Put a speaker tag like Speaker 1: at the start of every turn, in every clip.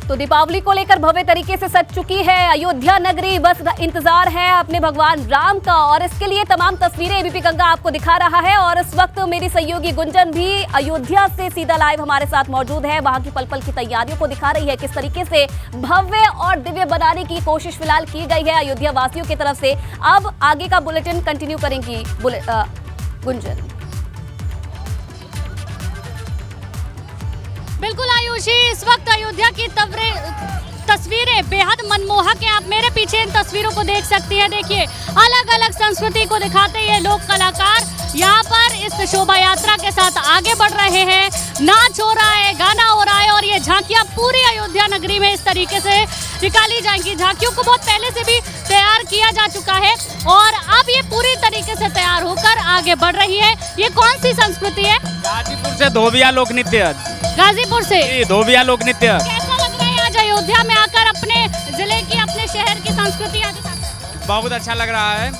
Speaker 1: तो दीपावली को लेकर भव्य तरीके से सज चुकी है अयोध्या नगरी। बस इंतजार है अपने भगवान राम का और इसके लिए तमाम तस्वीरें एबीपी गंगा आपको दिखा रहा है। और इस वक्त मेरी सहयोगी गुंजन भी अयोध्या से सीधा लाइव हमारे साथ मौजूद है। वहां की पल पल की तैयारियों को दिखा रही है, किस तरीके से भव्य और दिव्य बनाने की कोशिश फिलहाल की गई है अयोध्या वासियों की तरफ से। अब आगे का बुलेटिन कंटिन्यू करेंगी गुंजन।
Speaker 2: बिल्कुल आयुषी, इस वक्त अयोध्या की तस्वीरें बेहद मनमोहक हैं। आप मेरे पीछे इन तस्वीरों को देख सकती हैं। देखिए, अलग अलग संस्कृति को दिखाते ये लोक कलाकार यहाँ पर इस शोभा यात्रा के साथ आगे बढ़ रहे हैं। नाच हो रहा है, गाना हो रहा है और ये झांकियाँ पूरी अयोध्या नगरी में इस तरीके से निकाली जाएंगी। झांकियों को बहुत पहले से भी तैयार किया जा चुका है और अब ये पूरी तरीके से तैयार होकर आगे बढ़ रही है। ये कौन सी संस्कृति है?
Speaker 3: गाजीपुर से धोबिया लोक नृत्य।
Speaker 2: गाजीपुर से
Speaker 3: धोबिया लोक नृत्य।
Speaker 2: कैसा लग रहा है आज अयोध्या में आकर अपने जिले की, अपने शहर की संस्कृति?
Speaker 3: बहुत अच्छा लग रहा है,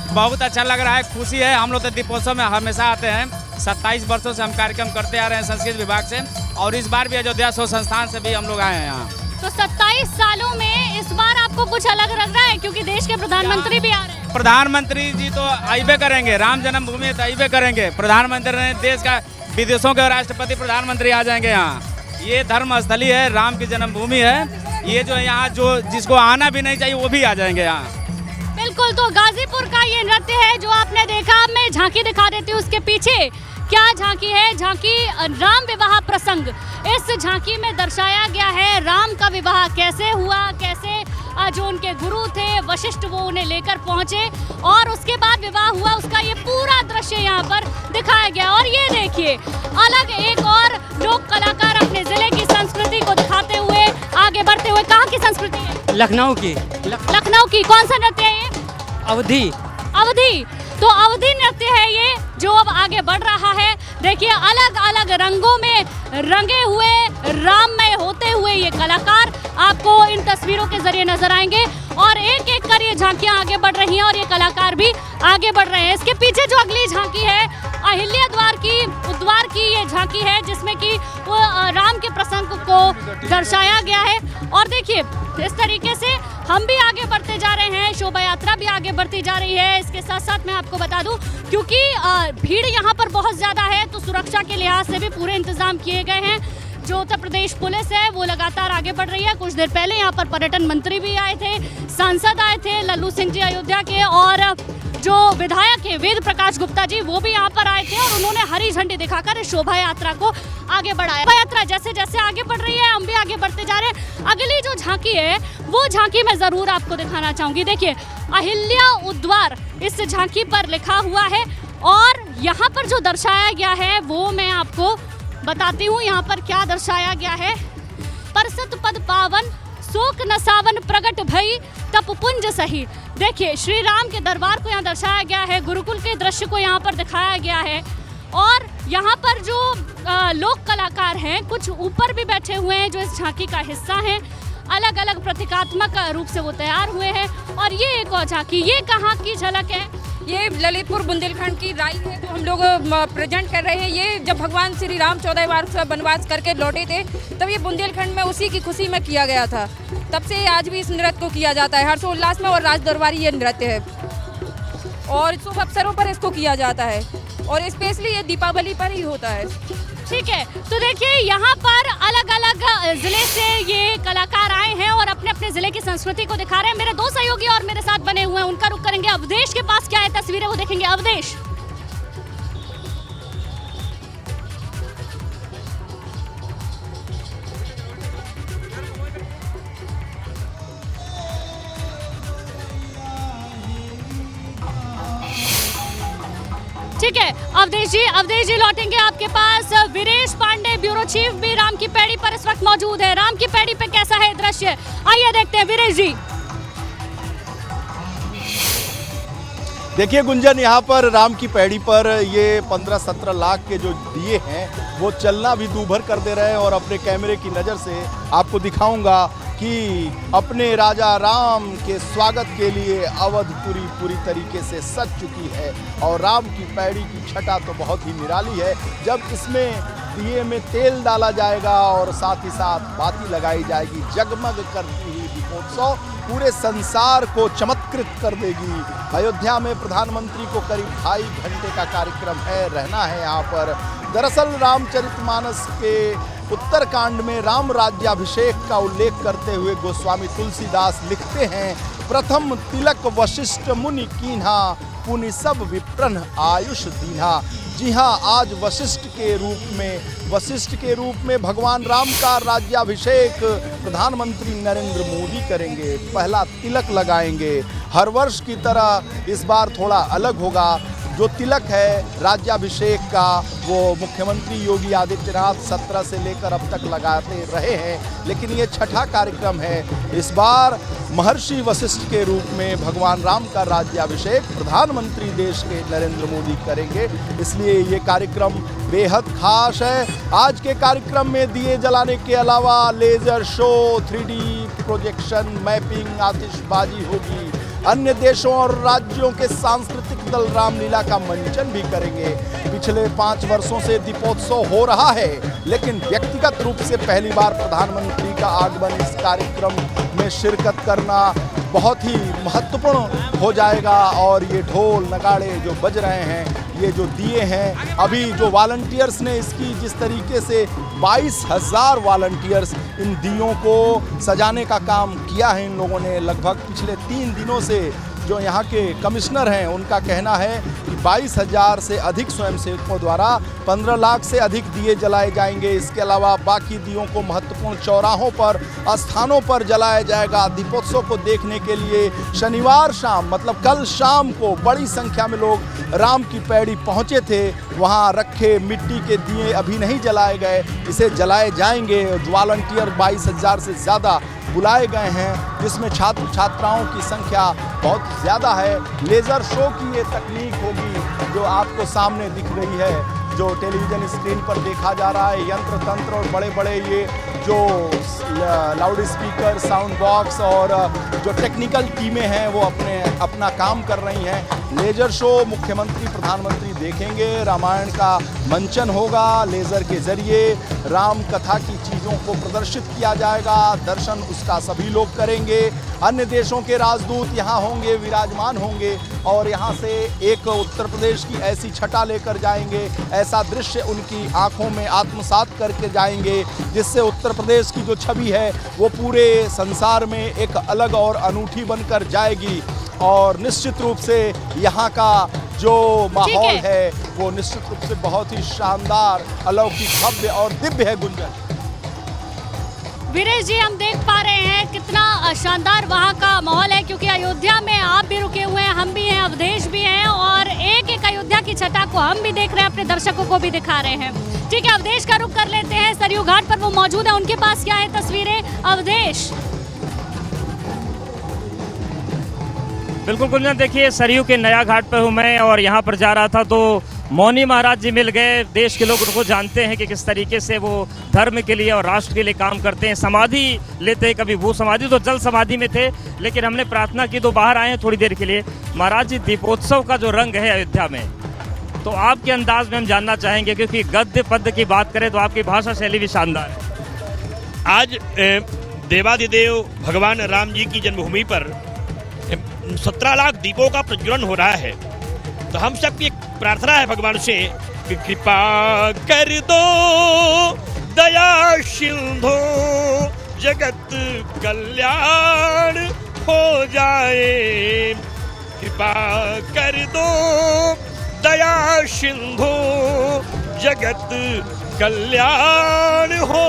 Speaker 3: बहुत अच्छा लग रहा है, खुशी है। हम लोग तो दीपोत्सव में हमेशा आते हैं, 27 वर्षों से हम कार्यक्रम करते आ रहे हैं संस्कृति विभाग से, और इस बार भी अयोध्या शोध संस्थान से भी हम लोग आए हैं यहाँ।
Speaker 2: तो 27 सालों में इस बार आपको कुछ अलग लग रहा है, क्योंकि देश के प्रधानमंत्री भी आ रहे हैं।
Speaker 3: प्रधानमंत्री जी तो आइबे करेंगे, राम जन्मभूमि तो आइबे करेंगे। प्रधानमंत्री ने देश का, विदेशों के राष्ट्रपति प्रधानमंत्री आ जाएंगे यहाँ। ये धर्म स्थली है, राम की जन्मभूमि है। ये जो यहाँ जो जिसको आना भी नहीं चाहिए वो भी आ जाएंगे यहाँ।
Speaker 2: बिल्कुल, तो गाजीपुर का ये नृत्य है जो आपने देखा। मैं झांकी दिखा देती हूँ उसके पीछे क्या झांकी है। झांकी राम विवाह प्रसंग, इस झांकी में दर्शाया गया है राम का विवाह कैसे हुआ, कैसे जो उनके गुरु थे वशिष्ठ वो उन्हें लेकर पहुंचे और उसके बाद विवाह हुआ, उसका ये पूरा दृश्य यहाँ पर दिखाया गया। और ये देखिए, अलग एक और लोक कलाकार अपने जिले की संस्कृति को दिखाते हुए आगे बढ़ते हुए। कहाँ की संस्कृति है?
Speaker 4: लखनऊ की।
Speaker 2: लखनऊ की। कौन सा नृत्य है ये?
Speaker 4: अवधी।
Speaker 2: अवधी, तो अवधी नृत्य है ये जो अब आगे बढ़ रहा है। देखिए, अलग अलग रंगों में रंगे हुए, राममय होते हुए ये कलाकार आपको इन तस्वीरों के जरिए नजर आएंगे और एक एक कर ये झांकियां आगे बढ़ रही हैं और ये कलाकार भी आगे बढ़ रहे हैं। इसके पीछे जो अगली झांकी है अहिल्या उद्वार की ये झांकी है, जिसमें कि वो राम के प्रसंग को दर्शाया गया है। और देखिए, इस तरीके से हम भी आगे बढ़ते जा रहे हैं, शोभा यात्रा भी आगे बढ़ती जा रही है। इसके साथ साथ मैं आपको बता दूं, क्योंकि भीड़ यहाँ पर बहुत ज़्यादा है तो सुरक्षा के लिहाज से भी पूरे इंतजाम किए गए हैं। जो उत्तर प्रदेश पुलिस है वो लगातार आगे बढ़ रही है। कुछ देर पहले यहाँ पर पर्यटन मंत्री भी आए थे, सांसद आए थे लल्लू सिंह जी अयोध्या के, और जो विधायक है वेद प्रकाश गुप्ता जी वो भी यहाँ पर आए थे और उन्होंने हरी झंडी दिखाकर इस शोभा यात्रा को आगे बढ़ाया। शोभा यात्रा जैसे जैसे आगे बढ़ रही है हम भी आगे बढ़ते जा रहे हैं। अगली जो झांकी है वो झांकी मैं जरूर आपको दिखाना चाहूंगी। देखिए, अहिल्या उद्वार इस झांकी पर लिखा हुआ है और यहाँ पर जो दर्शाया गया है वो मैं आपको बताती हूँ। यहाँ पर क्या दर्शाया गया है। परसत पद पावन शोक न सावन प्रगट भई तप पुंज सही। देखिए, श्री राम के दरबार को यहाँ दर्शाया गया है, गुरुकुल के दृश्य को यहाँ पर दिखाया गया है और यहाँ पर जो लोक कलाकार हैं कुछ ऊपर भी बैठे हुए हैं जो इस झांकी का हिस्सा हैं। अलग अलग प्रतीकात्मक रूप से वो तैयार हुए हैं। और ये एक और झांकी, ये कहाँ की झलक है?
Speaker 5: ये ललितपुर बुंदेलखंड की राई है जो हम लोग प्रेजेंट कर रहे हैं। ये जब भगवान श्री राम 14 वर्ष वनवास करके लौटे थे तब ये बुंदेलखंड में उसी की खुशी में किया गया था। तब से आज भी इस नृत्य को किया जाता है हर्षोल्लास में और राज दरबारी ये नृत्य है और शुभ अवसरों पर इसको किया जाता है और स्पेशली ये दीपावली पर ही होता है।
Speaker 2: ठीक है, तो देखिए यहाँ पर अलग अलग जिले से ये कलाकार आए हैं और अपने अपने जिले की संस्कृति को दिखा रहे हैं। मेरे दो सहयोगी और मेरे साथ बने हुए हैं, उनका रुख करेंगे। अवधेश के पास क्या है तस्वीरें वो देखेंगे। अवधेश, ठीक है अवधेश जी लौटेंगे आपके पास। वीरेश पांडे ब्यूरो चीफ भी राम की पैड़ी पर इस वक्त मौजूद है। राम की पैड़ी पे कैसा है दृश्य, आइए देखते हैं वीरेश जी।
Speaker 6: देखिए गुंजन, यहाँ पर राम की पैड़ी पर ये 15-17 लाख के जो दिए हैं वो चलना भी दूभर कर दे रहे हैं और अपने कैमरे की नज़र से आपको दिखाऊंगा कि अपने राजा राम के स्वागत के लिए अवधपुरी पूरी तरीके से सज चुकी है और राम की पैड़ी की छटा तो बहुत ही निराली है। जब इसमें दिए में तेल डाला जाएगा और साथ ही साथ बाती लगाई जाएगी। जगमग करती हुई दीपोत्सव पूरे संसार को चमत्कृत कर देगी। अयोध्या में प्रधानमंत्री को करीब 2.5 घंटे का कार्यक्रम है, रहना है यहाँ पर। दरअसल रामचरितमानस के उत्तरकांड में राम राज्याभिषेक का उल्लेख करते हुए गोस्वामी तुलसीदास लिखते हैं, प्रथम तिलक वशिष्ठ मुनि कीन्हा, पुनि सब विप्रन आयुष दीन्हा। जी हाँ, आज वशिष्ठ के रूप में भगवान राम का राज्याभिषेक प्रधानमंत्री नरेंद्र मोदी करेंगे, पहला तिलक लगाएंगे। हर वर्ष की तरह इस बार थोड़ा अलग होगा। जो तिलक है राज्याभिषेक का वो मुख्यमंत्री योगी आदित्यनाथ 17 से लेकर अब तक लगाते रहे हैं, लेकिन ये छठा कार्यक्रम है। इस बार महर्षि वशिष्ठ के रूप में भगवान राम का राज्याभिषेक प्रधानमंत्री देश के नरेंद्र मोदी करेंगे, इसलिए ये कार्यक्रम बेहद खास है। आज के कार्यक्रम में दिए जलाने के अलावा laser show, 3D projection, mapping, आतिशबाजी होगी। अन्य देशों और राज्यों के सांस्कृतिक दल रामलीला का मंचन भी करेंगे। पिछले 5 वर्षों से दीपोत्सव हो रहा है, लेकिन व्यक्तिगत रूप से पहली बार प्रधानमंत्री का आगमन इस कार्यक्रम में शिरकत करना बहुत ही महत्वपूर्ण हो जाएगा। और ये ढोल नगाड़े जो बज रहे हैं, ये जो दिए हैं, अभी जो वॉलंटियर्स ने इसकी जिस तरीके से 22,000 वॉलंटियर्स इन दियों को सजाने का काम किया है इन लोगों ने लगभग पिछले 3 दिनों से। जो यहाँ के कमिश्नर हैं उनका कहना है कि 22,000 से अधिक स्वयंसेवकों द्वारा 15 लाख से अधिक दिए जलाए जाएंगे। इसके अलावा बाकी दियों को महत्वपूर्ण चौराहों पर, स्थानों पर जलाया जाएगा। दीपोत्सव को देखने के लिए शनिवार शाम, मतलब कल शाम को बड़ी संख्या में लोग राम की पैड़ी पहुँचे थे। वहाँ रखे मिट्टी के दिए अभी नहीं जलाए गए, इसे जलाए जाएंगे। वॉलंटियर 22,000 से ज़्यादा बुलाए गए हैं, जिसमें छात्र छात्राओं की संख्या बहुत ज़्यादा है। लेज़र शो की ये तकनीक होगी जो आपको सामने दिख रही है, जो टेलीविज़न स्क्रीन पर देखा जा रहा है। यंत्र तंत्र और बड़े बड़े ये जो लाउड स्पीकर, साउंड बॉक्स और जो टेक्निकल टीमें हैं वो अपना काम कर रही हैं। लेजर शो मुख्यमंत्री प्रधानमंत्री देखेंगे, रामायण का मंचन होगा, लेज़र के ज़रिए राम कथा की चीज़ों को प्रदर्शित किया जाएगा, दर्शन उसका सभी लोग करेंगे। अन्य देशों के राजदूत यहाँ होंगे, विराजमान होंगे और यहाँ से एक उत्तर प्रदेश की ऐसी छटा लेकर जाएंगे, ऐसा दृश्य उनकी आंखों में आत्मसात करके जाएंगे, जिससे उत्तर प्रदेश की जो छवि है वो पूरे संसार में एक अलग और अनूठी बनकर जाएगी। और निश्चित रूप से यहाँ का जो माहौल है वो निश्चित रूप से बहुत ही शानदार, अलौकिक, भव्य और दिव्य है। गुंजन,
Speaker 2: वीरेश जी, हम देख पा रहे हैं कितना शानदार वहाँ का माहौल है, क्योंकि अयोध्या में आप भी रुके हुए हैं, हम भी हैं, अवधेश भी हैं और एक एक अयोध्या की छटा को हम भी देख रहे हैं, अपने दर्शकों को भी दिखा रहे हैं। ठीक है, अवधेश का रुख कर लेते हैं। सरयू घाट पर वो मौजूद है, उनके पास क्या है तस्वीरें? अवधेश।
Speaker 4: बिल्कुल गुंजन, देखिए सरयू के नया घाट पर हूँ मैं और यहाँ पर जा रहा था तो मौनी महाराज जी मिल गए। देश के लोग उनको जानते हैं कि किस तरीके से वो धर्म के लिए और राष्ट्र के लिए काम करते हैं। समाधि लेते हैं, कभी वो समाधि तो जल समाधि में थे, लेकिन हमने प्रार्थना की तो बाहर आए हैं थोड़ी देर के लिए। महाराज जी, दीपोत्सव का जो रंग है अयोध्या में, तो आपके अंदाज में हम जानना चाहेंगे, क्योंकि गद्य पद्य की बात करें तो आपकी भाषा शैली भी शानदार है।
Speaker 7: आज देवाधिदेव भगवान राम जी की जन्मभूमि पर 17 लाख दीपों का प्रज्वलन हो रहा है। तो हम सबकी एक प्रार्थना है भगवान से कि कृपा कर दो दया सिंधु, जगत कल्याण हो जाए। कृपा कर दो दया सिंधु, जगत कल्याण हो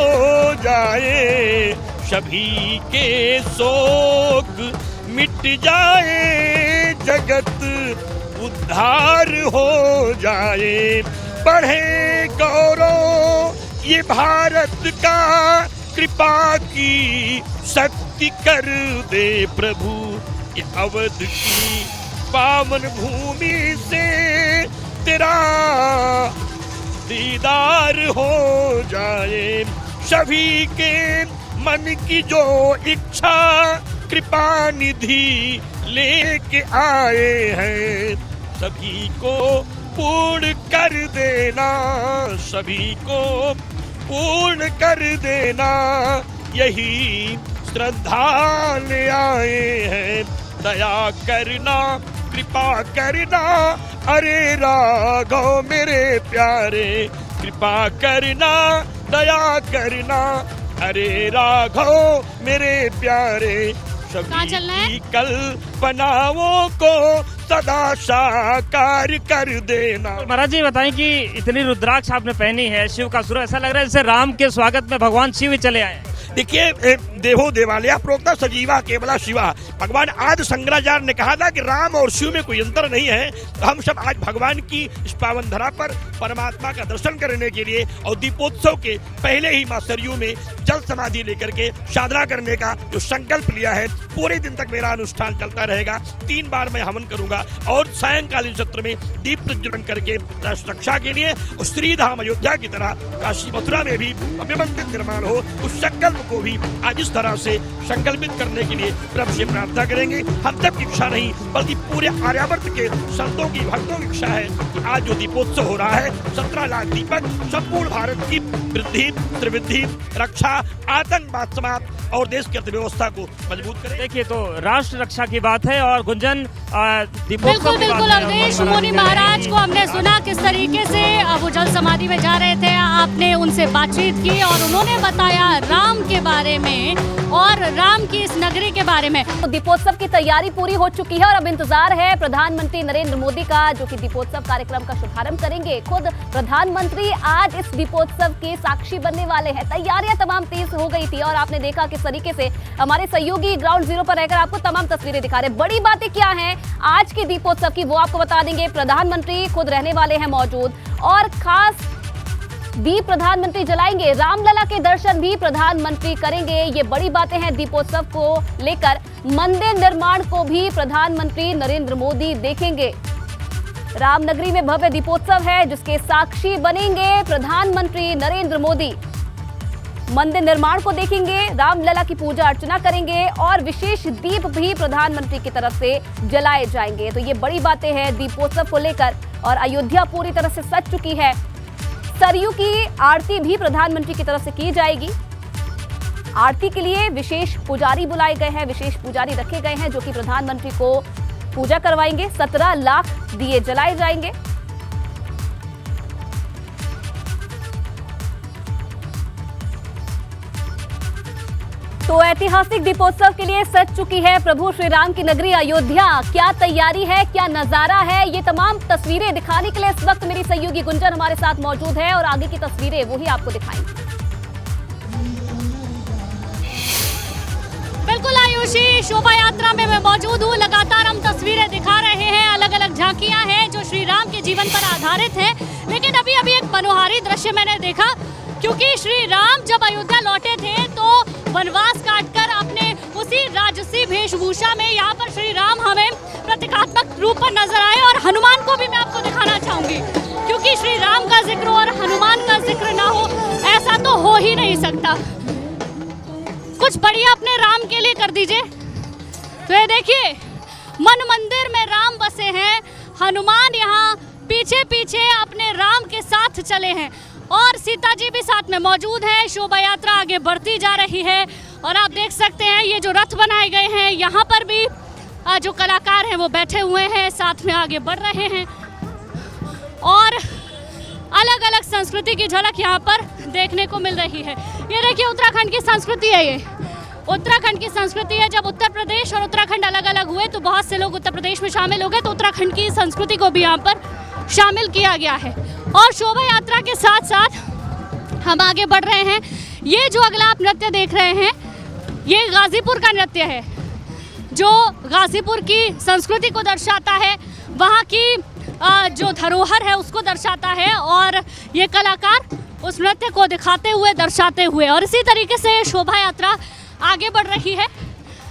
Speaker 7: जाए। सभी के शोक मिट जाए, जगत उद्धार हो जाए। बढ़े गौरव ये भारत का, कृपा की शक्ति कर दे प्रभु। ये अवध की पावन भूमि से तेरा दीदार हो जाए। सभी के मन की जो इच्छा कृपा निधि लेके आए हैं, सभी को पूर्ण कर देना, सभी को पूर्ण कर देना, यही श्रद्धा ले आए हैं। दया करना, कृपा करना, अरे राघव मेरे प्यारे, कृपा करना, दया करना, अरे राघव मेरे प्यारे,
Speaker 2: कहाँ चलना है?
Speaker 7: सभी कल्पनाओं को सदा साकार कर देना।
Speaker 4: महाराज जी बताएं कि इतनी रुद्राक्ष आपने पहनी है, शिव का स्वरूप, ऐसा लग रहा है जैसे राम के स्वागत में भगवान शिव ही चले आए हैं।
Speaker 7: देखिए, देवो देवालया प्रोक्ता सजीवा केवला शिवा, भगवान आदि शंकराचार्य ने कहा था कि राम और शिव में कोई अंतर नहीं है। तो हम सब आज भगवान की इस पावन धरा पर परमात्मा का दर्शन करने के लिए और दीपोत्सव के पहले ही मां सरयू में जल समाधि लेकर के साधना करने का जो संकल्प लिया है, पूरे दिन तक मेरा अनुष्ठान चलता रहेगा। 3 बार मैं हवन करूंगा और सायंकालीन सत्र में दीप प्रज्वलन करके राष्ट्र रक्षा के लिए श्री धाम अयोध्या की तरह काशी मथुरा में भी भव्य मंदिर निर्माण हो, उस संकल्प को भी आज इस तरह से संकल्पित करने के लिए प्रभु से प्रार्थना करेंगे। हम तक की इच्छा नहीं बल्कि पूरे आर्यावर्त के संतों की, भक्तों की इच्छा है कि आज जो दीपोत्सव हो रहा है, 17 लाख दीपक संपूर्ण भारत की वृद्धि, त्रिवृद्धि, रक्षा, आतंकवाद समाप्त और देश की अर्थव्यवस्था को मजबूत करें।
Speaker 4: देखिए, तो राष्ट्र रक्षा की बात है और गुंजन दीपोत्सव
Speaker 2: बिल्कुल बिल्कुल अवधेश, मुनि महाराज को हमने सुना किस तरीके से वो जल समाधि में जा रहे थे। आपने उनसे बातचीत की और उन्होंने बताया राम के बारे में और राम की इस नगरी के बारे में।
Speaker 1: तो दीपोत्सव की तैयारी पूरी हो चुकी है और अब इंतजार है प्रधानमंत्री नरेंद्र मोदी का, जो कि दीपोत्सव कार्यक्रम का शुभारंभ करेंगे। खुद प्रधानमंत्री आज इस दीपोत्सव के साक्षी बनने वाले हैं। तैयारियां तमाम तेज हो गई थी और आपने देखा किस तरीके से हमारे सहयोगी ग्राउंड जीरो पर रहकर आपको तमाम तस्वीरें दिखा रहे। बड़ी बातें क्या हैं आज के दीपोत्सव की, वो आपको बता देंगे। प्रधानमंत्री खुद रहने वाले हैं मौजूद और खास दीप प्रधानमंत्री जलाएंगे, रामलला के दर्शन भी प्रधानमंत्री करेंगे। ये बड़ी बातें हैं दीपोत्सव को लेकर। मंदिर निर्माण को भी प्रधानमंत्री नरेंद्र मोदी देखेंगे। रामनगरी में भव्य दीपोत्सव है जिसके साक्षी बनेंगे प्रधानमंत्री नरेंद्र मोदी। मंदिर निर्माण को देखेंगे, रामलला की पूजा अर्चना करेंगे और विशेष दीप भी प्रधानमंत्री की तरफ से जलाए जाएंगे। तो ये बड़ी बातें हैं दीपोत्सव को लेकर और अयोध्या पूरी तरह से सज चुकी है। सरयू की आरती भी प्रधानमंत्री की तरफ से की जाएगी। आरती के लिए विशेष पुजारी बुलाए गए हैं, विशेष पुजारी रखे गए हैं जो कि प्रधानमंत्री को पूजा करवाएंगे। 17 लाख दिए जलाए जाएंगे। तो ऐतिहासिक दीपोत्सव के लिए सज चुकी है प्रभु श्री राम की नगरी अयोध्या। क्या तैयारी है, क्या नजारा है, ये तमाम तस्वीरें दिखाने के लिए इस वक्त मेरी सहयोगी गुंजन हमारे साथ मौजूद है और आगे की तस्वीरें वो ही आपको दिखाएंगी।
Speaker 2: बिल्कुल आयुषी, शोभा यात्रा में मैं मौजूद हूँ। लगातार हम तस्वीरें दिखा रहे हैं, अलग अलग झांकियां हैं जो श्री राम के जीवन पर आधारित है। लेकिन अभी एक मनोहारी दृश्य मैंने देखा, क्योंकि श्री राम जब अयोध्या लौटे थे तो वनवास काटकर अपने उसी राजसी वेशभूषा में यहाँ पर श्री राम हमें प्रतीकात्मक रूप पर नजर आए। और हनुमान को भी मैं आपको दिखाना चाहूंगी, क्योंकि श्री राम का जिक्र और हनुमान का जिक्र ना हो ऐसा तो हो ही नहीं सकता। कुछ बढ़िया अपने राम के लिए कर दीजिए। तो ये देखिए, मन मंदिर में राम बसे हैं, हनुमान यहाँ पीछे पीछे अपने राम के साथ चले हैं और सीता जी भी साथ में मौजूद है। शोभा यात्रा आगे बढ़ती जा रही है और आप देख सकते हैं ये जो रथ बनाए गए हैं, यहाँ पर भी जो कलाकार हैं वो बैठे हुए हैं, साथ में आगे बढ़ रहे हैं और अलग अलग संस्कृति की झलक यहाँ पर देखने को मिल रही है। ये देखिए, उत्तराखंड की संस्कृति है। ये उत्तराखंड की संस्कृति है। जब उत्तर प्रदेश और उत्तराखंड अलग अलग हुए तो बहुत से लोग उत्तर प्रदेश में शामिल हो गए, तो उत्तराखंड की संस्कृति को भी यहाँ पर शामिल किया गया है। और शोभा यात्रा के साथ साथ हम आगे बढ़ रहे हैं। ये जो अगला आप नृत्य देख रहे हैं, ये गाजीपुर का नृत्य है जो गाजीपुर की संस्कृति को दर्शाता है, वहाँ की जो धरोहर है उसको दर्शाता है और ये कलाकार उस नृत्य को दिखाते हुए, दर्शाते हुए, और इसी तरीके से शोभा यात्रा आगे बढ़ रही है।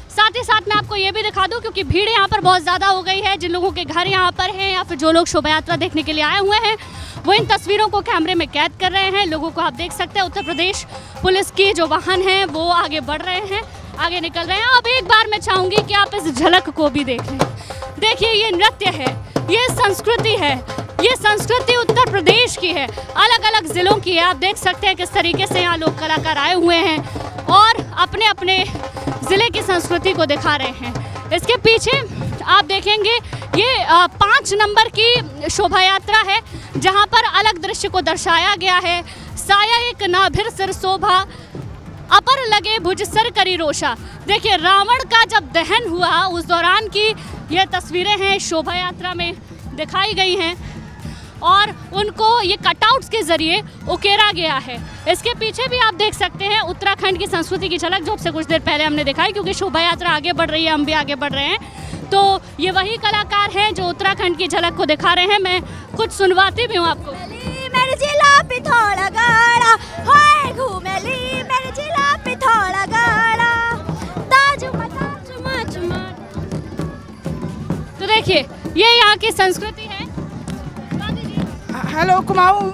Speaker 2: साथ ही साथ मैं आपको ये भी दिखा दूं, क्योंकि भीड़ यहाँ पर बहुत ज़्यादा हो गई है। जिन लोगों के घर यहाँ पर हैं या फिर जो लोग शोभा यात्रा देखने के लिए आए हुए हैं वो इन तस्वीरों को कैमरे में कैद कर रहे हैं। लोगों को आप देख सकते हैं, उत्तर प्रदेश पुलिस की जो वाहन हैं वो आगे बढ़ रहे हैं, आगे निकल रहे हैं। अब एक बार मैं चाहूँगी कि आप इस झलक को भी देखें। देखिए, ये नृत्य है, ये संस्कृति है, ये संस्कृति उत्तर प्रदेश की है, अलग अलग जिलों की है। आप देख सकते हैं किस तरीके से यहाँ लोग कलाकार आए हुए हैं और अपने अपने जिले की संस्कृति को दिखा रहे हैं। इसके पीछे आप देखेंगे ये 5 नंबर की शोभा यात्रा है जहाँ पर अलग दृश्य को दर्शाया गया है। साया एक नाभिर सिर शोभा, अपर लगे भुज सर करी रोशा। देखिए रावण का जब दहन हुआ उस दौरान की ये तस्वीरें हैं, शोभा यात्रा में दिखाई गई हैं और उनको ये कटआउट्स के जरिए उकेरा गया है। इसके पीछे भी आप देख सकते हैं उत्तराखंड की संस्कृति की झलक, जो आपसे कुछ देर पहले हमने दिखाई। क्योंकि शोभा यात्रा आगे बढ़ रही है, हम भी आगे बढ़ रहे हैं, तो ये वही कलाकार हैं जो उत्तराखंड की झलक को दिखा रहे हैं। मैं कुछ सुनवाती भी हूँ आपको।
Speaker 8: मेरे जिला पिथौरा गढ़ा होए घूमेली, मेरे जिला पिथौरा गढ़ा ताजू मताजू माच माच।
Speaker 2: तो देखिए ये यहाँ की संस्कृति है।
Speaker 9: हेलो कुमाऊं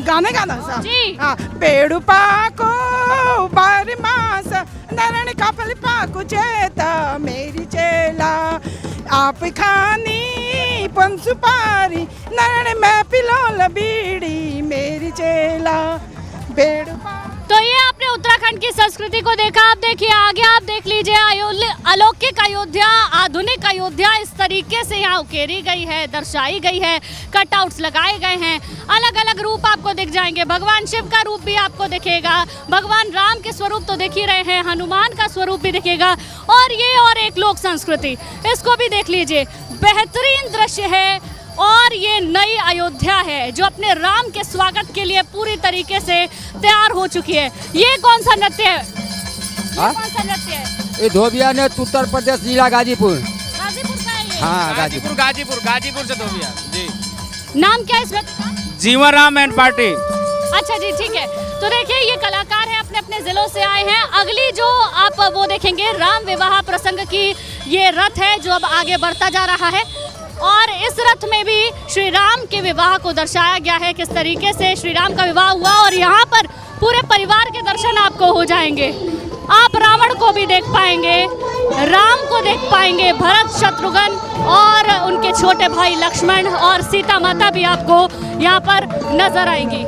Speaker 9: गाने गाना सा
Speaker 2: जी।
Speaker 9: हाँ, पेड़ु पाको बारी मास नरण कपल पाको चेता मेरी चेला आप खानी पंसुपारी नरण मैं पिलोल बीड़ी मेरी चेला पेड़ु
Speaker 2: तो ये आपने उत्तराखंड की संस्कृति को देखा। आप देखिए आगे, आप देख लीजिए अलौकिक अयोध्या, आधुनिक अयोध्या इस तरीके से यहाँ उकेरी गई है, दर्शाई गई है। कटआउट्स लगाए गए हैं, अलग अलग रूप आपको दिख जाएंगे। भगवान शिव का रूप भी आपको दिखेगा, भगवान राम के स्वरूप तो दिख ही रहे हैं, हनुमान का स्वरूप भी दिखेगा और ये और एक लोक संस्कृति, इसको भी देख लीजिए। बेहतरीन दृश्य है और ये नई अयोध्या है जो अपने राम के स्वागत के लिए पूरी तरीके से तैयार हो चुकी है। ये कौन सा नृत्य है?
Speaker 10: हाँ?
Speaker 2: कौन सा नृत्य है?
Speaker 10: ये धोबिया ने उत्तर प्रदेश जिला गाजीपुर।
Speaker 2: गाजीपुर का है ये?
Speaker 10: हाँ
Speaker 3: गाजीपुर गाजीपुर से धोबिया जी।
Speaker 2: नाम क्या है इस व्यक्ति का?
Speaker 3: जीवन राम एंड पार्टी।
Speaker 2: अच्छा जी, ठीक है। तो देखिए ये कलाकार हैं, अपने अपने जिलों से आए हैं। अगली जो आप वो देखेंगे राम विवाह प्रसंग की ये रथ है जो अब आगे बढ़ता जा रहा है और इस रथ में भी श्री राम के विवाह को दर्शाया गया है, किस तरीके से श्री राम का विवाह हुआ और यहाँ पर पूरे परिवार के दर्शन आपको हो जाएंगे। आप रावण को भी देख पाएंगे, राम को देख पाएंगे, भरत शत्रुघ्न और उनके छोटे भाई लक्ष्मण और सीता माता भी आपको यहाँ पर नजर आएंगी।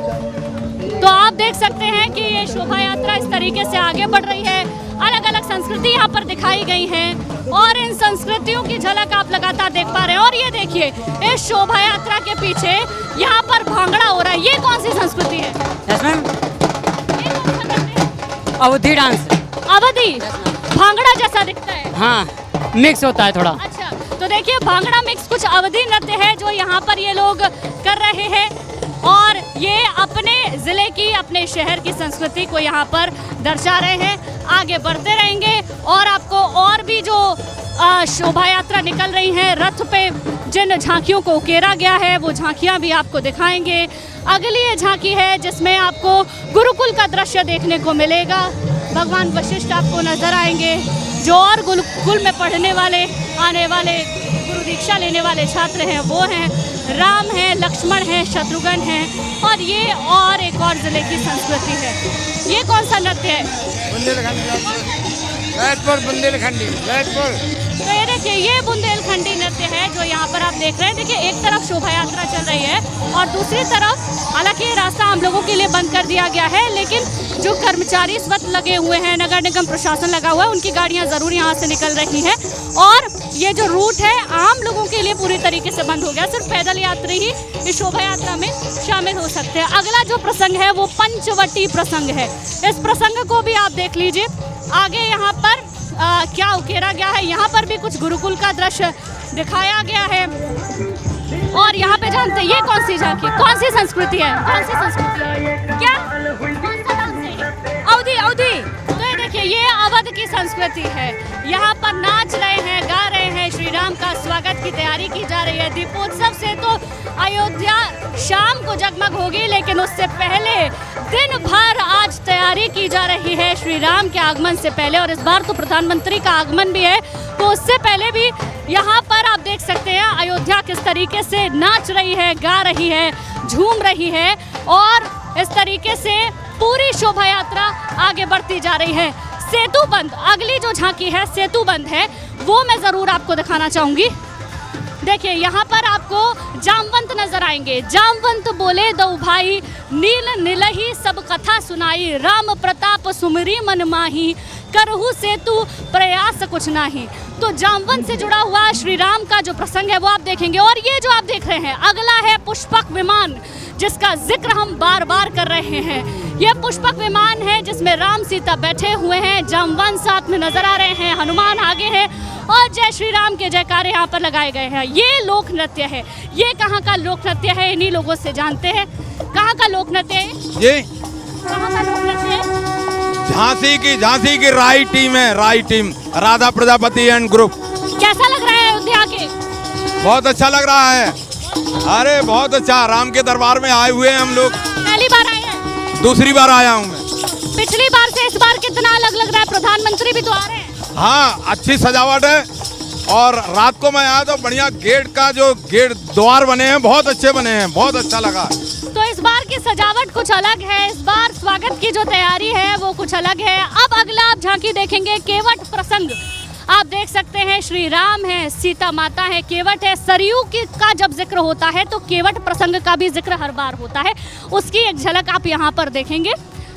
Speaker 2: तो आप देख सकते हैं कि ये शोभा यात्रा इस तरीके से आगे बढ़ रही है। अलग अलग संस्कृति यहाँ पर दिखाई गई हैं और इन संस्कृतियों की झलक आप लगातार देख पा रहे हैं। और ये देखिए इस शोभा यात्रा के पीछे यहाँ पर भांगड़ा हो रहा है। ये कौन सी संस्कृति है? ये कौन सा नृत्य है?
Speaker 11: अवधी डांस।
Speaker 2: अवधी भांगड़ा जैसा दिखता है।
Speaker 11: हाँ, मिक्स होता है थोड़ा।
Speaker 2: अच्छा, तो देखिए भांगड़ा मिक्स कुछ अवधी नृत्य है जो यहाँ पर ये लोग कर रहे हैं और ये अपने जिले की, अपने शहर की संस्कृति को यहाँ पर दर्शा रहे हैं। आगे बढ़ते रहेंगे और आपको और भी जो शोभा यात्रा निकल रही है, रथ पे जिन झांकियों को उकेरा गया है वो झांकियाँ भी आपको दिखाएंगे। अगली ये झांकी है जिसमें आपको गुरुकुल का दृश्य देखने को मिलेगा। भगवान वशिष्ठ आपको नजर आएंगे जो और गुरुकुल में पढ़ने वाले, आने वाले, गुरु दीक्षा लेने वाले छात्र हैं वो हैं। राम है, लक्ष्मण है, शत्रुघ्न है और ये और एक और जिले की संस्कृति है। ये कौन सा नृत्य है?
Speaker 10: बुंदेलखंडी।
Speaker 2: तो ये देखिए ये बुंदेलखंडी नृत्य है जो यहाँ पर आप देख रहे हैं। देखिए एक तरफ शोभा यात्रा चल रही है और दूसरी तरफ हालांकि ये रास्ता हम लोगों के लिए बंद कर दिया गया है, लेकिन जो कर्मचारी इस वक्त लगे हुए हैं, नगर निगम प्रशासन लगा हुआ है, उनकी गाड़ियाँ ज़रूर यहाँ से निकल रही हैं और ये जो रूट है आम लोगों के लिए पूरी तरीके से बंद हो गया। सिर्फ पैदल यात्री ही इस शोभा यात्रा में शामिल हो सकते हैं। अगला जो प्रसंग है वो पंचवटी प्रसंग है। इस प्रसंग को भी आप देख लीजिए। आगे यहाँ पर क्या उकेरा गया है, यहाँ पर भी कुछ गुरुकुल का दृश्य दिखाया गया है और यहाँ पे जानते हैं ये कौन सी झांकी, कौन सी संस्कृति है? कौन सी संस्कृति है? क्या कौन सा डांस है? अवधी। अवधी। तो ये देखिए ये अवध की संस्कृति है। यहाँ पर नाच रहे हैं, गा रहे हैं, श्री राम का स्वागत की तैयारी की जा रही है। दीपोत्सव से तो अयोध्या शाम को जगमग होगी, लेकिन उससे पहले दिन भर आज तैयारी की जा रही है श्री राम के आगमन से पहले। और इस बार तो प्रधानमंत्री का आगमन भी है, तो उससे पहले भी यहाँ पर आप देख सकते हैं अयोध्या किस तरीके से नाच रही है, गा रही है, झूम रही है और इस तरीके से पूरी शोभा यात्रा आगे बढ़ती जा रही है। सेतु बंद, अगली जो झांकी है सेतु बंद है, वो मैं ज़रूर आपको दिखाना चाहूँगी। देखिए यहाँ पर आपको जामवंत नजर आएंगे। जामवंत बोले दो भाई, नील निलही सब कथा सुनाई, राम प्रताप सुमरी मन माही, करहु से तू प्रयास कुछ नाही। तो जामवंत से जुड़ा हुआ श्री राम का जो प्रसंग है वो आप देखेंगे। और ये जो आप देख रहे हैं अगला है पुष्पक विमान, जिसका जिक्र हम बार बार कर रहे हैं। ये पुष्पक विमान है जिसमें राम सीता बैठे हुए हैं, जामवंत साथ में नजर आ रहे हैं, हनुमान आगे है और जय श्री राम के जयकारे यहाँ पर लगाए गए हैं। ये लोक नृत्य है। ये कहाँ का लोक नृत्य है, इन्हीं लोगों से जानते हैं कहाँ का लोक नृत्य है।
Speaker 12: ये
Speaker 2: कहाँ का लोक नृत्य है?
Speaker 12: झांसी की राई टीम है, राई team, Radha Prajapati and group.
Speaker 2: कैसा लग रहा है अयोध्या के?
Speaker 12: बहुत अच्छा लग रहा है। अरे बहुत अच्छा, राम के दरबार में आए हुए हैं हम लोग।
Speaker 2: पहली बार आए हैं?
Speaker 12: दूसरी बार आया हूँ मैं।
Speaker 2: पिछली बार से इस बार कितना अलग लग रहा है? प्रधानमंत्री भी तो आ रहे हैं।
Speaker 12: हाँ, अच्छी सजावट है और रात को मैं आया तो बढ़िया गेट का जो गेट द्वार बने हैं बहुत अच्छे बने हैं, बहुत अच्छा लगा।
Speaker 2: तो इस बार की सजावट कुछ अलग है, इस बार स्वागत की जो तैयारी है वो कुछ अलग है। अब अगला आप झांकी देखेंगे केवट प्रसंग। आप देख सकते हैं श्री राम है, सीता माता है, केवट है। सरयू का जब जिक्र होता है तो केवट प्रसंग का भी जिक्र हर बार होता है, उसकी एक झलक आप यहाँ पर देखेंगे।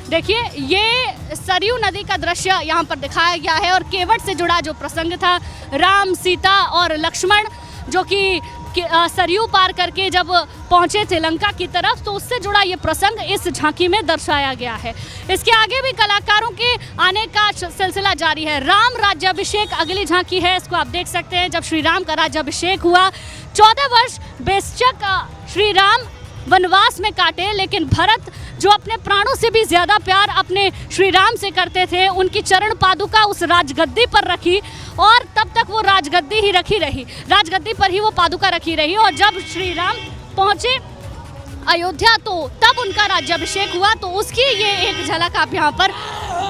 Speaker 2: देखिए ये सरयू नदी का दृश्य यहाँ पर दिखाया गया है और केवट से जुड़ा जो प्रसंग था, राम सीता और लक्ष्मण जो कि सरयू पार करके जब पहुंचे थे लंका की तरफ, तो उससे जुड़ा ये प्रसंग इस झांकी में दर्शाया गया है। इसके आगे भी कलाकारों के आने का सिलसिला जारी है। राम राज्याभिषेक अगली झांकी है, इसको आप देख सकते हैं। जब श्री राम का राज्याभिषेक हुआ, 14 वर्ष बेशक श्री राम वनवास में काटे, लेकिन भरत जो अपने प्राणों से भी ज्यादा प्यार अपने श्री राम से करते थे, उनकी चरण पादुका उस राजगद्दी पर रखी और तब तक वो राजगद्दी ही रखी रही, राजगद्दी पर ही वो पादुका रखी रही। और जब श्री राम पहुंचे अयोध्या तो तब उनका राज्याभिषेक हुआ, तो उसकी ये एक झलक आप यहाँ पर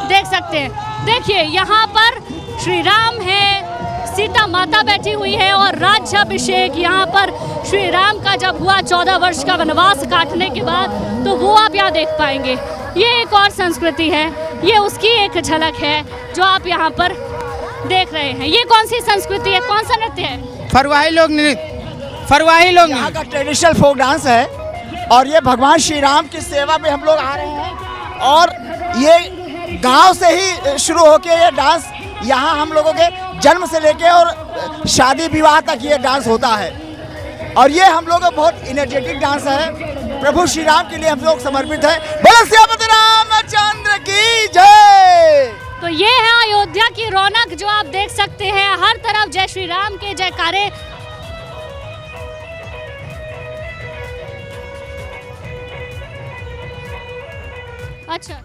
Speaker 2: देख सकते हैं। देखिए यहाँ पर श्री राम है, सीता माता बैठी हुई है और राज्याभिषेक यहाँ पर श्री राम का जब हुआ 14 वर्ष का वनवास काटने के बाद, तो वो आप यहाँ देख पाएंगे। ये एक और संस्कृति है, ये उसकी एक झलक है जो आप यहाँ पर देख रहे हैं। ये कौन सी संस्कृति है, कौन सा नृत्य है?
Speaker 10: फरवाही लोग नृत्य, फरवाही लोग
Speaker 9: यहाँ का ट्रेडिशनल फोक डांस है और ये भगवान श्री राम की सेवा में हम लोग आ रहे हैं और ये गांव से ही शुरू होके ये डांस यहाँ हम लोगों के जन्म से लेके और शादी विवाह तक ये डांस होता है और ये हम लोगों का बहुत एनर्जेटिक डांस है। प्रभु श्री राम के लिए हम लोग समर्पित है। बोलो सियापति रामचंद्र की जय।
Speaker 2: तो ये है अयोध्या की रौनक जो आप देख सकते हैं, हर तरफ जय श्री राम के जयकारे। अच्छा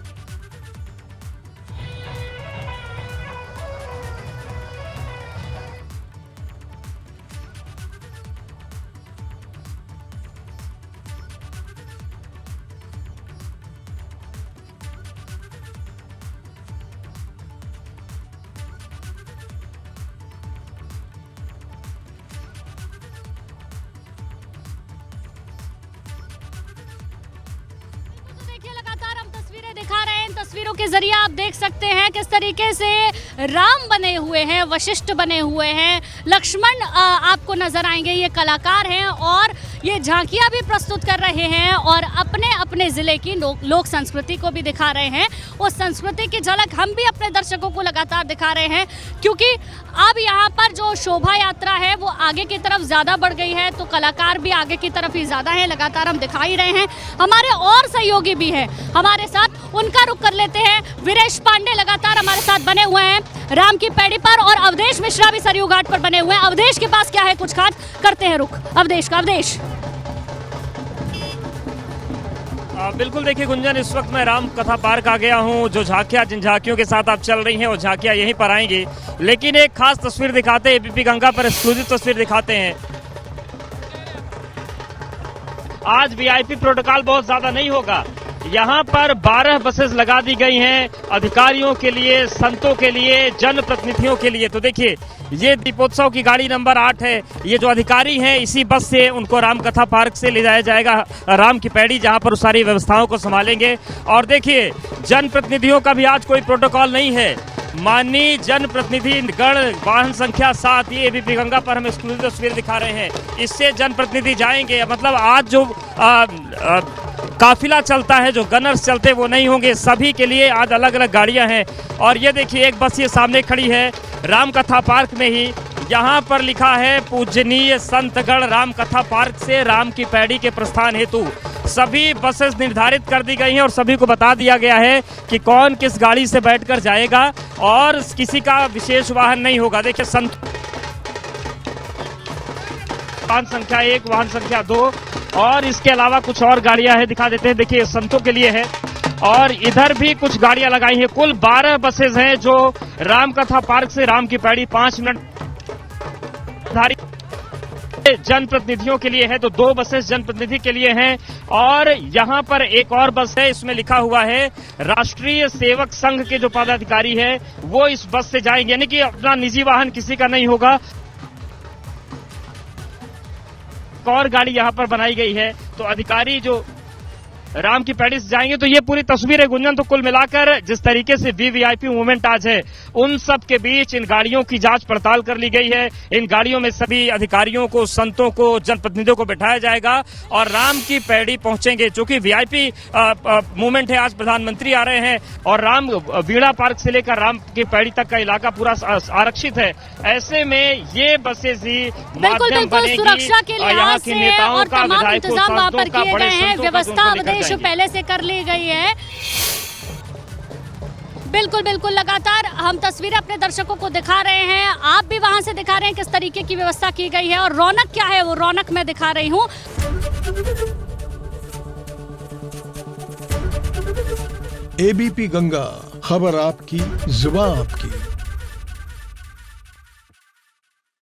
Speaker 2: दिखा रहे हैं। इन तस्वीरों के जरिए आप देख सकते हैं किस तरीके से राम बने हुए हैं, वशिष्ठ बने हुए हैं, लक्ष्मण आपको नजर आएंगे, ये कलाकार हैं और ये झांकियां भी प्रस्तुत कर रहे हैं और अपने अपने ज़िले की लोक संस्कृति को भी दिखा रहे हैं। उस संस्कृति की झलक हम भी अपने दर्शकों को लगातार दिखा रहे हैं, क्योंकि अब यहाँ पर जो शोभा यात्रा है वो आगे की तरफ ज़्यादा बढ़ गई है, तो कलाकार भी आगे की तरफ ही ज़्यादा हैं, लगातार हम दिखा ही रहे हैं। हमारे और सहयोगी भी हैं हमारे साथ, उनका रुख कर लेते हैं। वीरेश पांडे लगातार हमारे साथ बने हुए हैं राम की पैड़ी पर और अवधेश मिश्रा भी सरयू घाट पर बने हुए हैं। अवधेश के पास क्या है कुछ खास, करते हैं रुख अवधेश का। अवधेश
Speaker 4: बिल्कुल, देखिए गुंजन, इस वक्त मैं राम कथा पार्क आ गया हूं। जो झांकियां जिन झांकियों के साथ आप चल रही हैं वो झांकियां यहीं पर आएंगी, लेकिन एक खास तस्वीर दिखाते हैं, एबीपी गंगा पर एक्सक्लूसिव तस्वीर दिखाते हैं। आज वीआईपी प्रोटोकॉल बहुत ज्यादा नहीं होगा, यहाँ पर 12 बसेस लगा दी गई हैं अधिकारियों के लिए, संतों के लिए, जनप्रतिनिधियों के लिए। तो देखिए ये दीपोत्सव की गाड़ी नंबर 8 है। ये जो अधिकारी हैं इसी बस से उनको रामकथा पार्क से ले जाया जाएगा राम की पैड़ी, जहाँ पर सारी व्यवस्थाओं को संभालेंगे। और देखिए जनप्रतिनिधियों का भी आज कोई प्रोटोकॉल नहीं है, माननीय जनप्रतिनिधि गण वाहन संख्या 7 ये एबीपी गंगा पर हम एक्सक्लूसिव तस्वीर दिखा रहे हैं। इससे जनप्रतिनिधि जाएंगे, मतलब आज जो काफिला चलता है, जो गनर्स चलते हैं वो नहीं होंगे, सभी के लिए आज अलग अलग गाड़ियां हैं। और ये देखिए एक बस ये सामने खड़ी है राम कथा पार्क में ही, यहाँ पर लिखा है पूजनीय संतगण राम कथा पार्क से राम की पैड़ी के प्रस्थान हेतु। सभी बसेस निर्धारित कर दी गई हैं और सभी को बता दिया गया है कि कौन किस गाड़ी से बैठकर जाएगा और किसी का विशेष वाहन नहीं होगा। देखिए वाहन संख्या 1, वाहन संख्या 2 और इसके अलावा कुछ और गाड़ियां हैं, दिखा देते हैं। देखिए संतों के लिए है और इधर भी कुछ गाड़ियां लगाई हैं। कुल 12 बसेज हैं जो राम कथा पार्क से राम की पैड़ी 5 मिनट जनप्रतिनिधियों के लिए है, तो 2 बसेस जनप्रतिनिधि के लिए हैं। और यहां पर एक और बस है, इसमें लिखा हुआ है राष्ट्रीय सेवक संघ के जो पदाधिकारी है वो इस बस से जाएंगे, यानी कि अपना निजी वाहन किसी का नहीं होगा। एक और गाड़ी यहां पर बनाई गई है, तो अधिकारी जो राम की पैड़ी से जाएंगे। तो ये पूरी तस्वीर है गुंजन। तो कुल मिलाकर जिस तरीके से वीवीआईपी मूवमेंट आज है, उन सब के बीच इन गाड़ियों की जांच पड़ताल कर ली गई है। इन गाड़ियों में सभी अधिकारियों को, संतों को, जनप्रतिनिधियों को बैठाया जाएगा और राम की पैड़ी पहुंचेंगे। चूंकि वीआईपी मूवमेंट है, आज प्रधानमंत्री आ रहे हैं और राम वीणा पार्क से लेकर राम की पैड़ी तक का इलाका पूरा आरक्षित है। ऐसे में ये बसेज ही माध्यम बनेगी
Speaker 2: सुरक्षा के लिहाज से और तमाम इंतजाम वहां पर किए गए हैं। व्यवस्था पहले से कर ली गई है। बिल्कुल बिल्कुल, लगातार हम तस्वीरें अपने दर्शकों को दिखा रहे हैं, आप भी वहां से दिखा रहे हैं किस तरीके की व्यवस्था की गई है और रौनक क्या है वो रौनक मैं दिखा रही हूं।
Speaker 13: एबीपी गंगा, खबर आपकी, जुबान आपकी।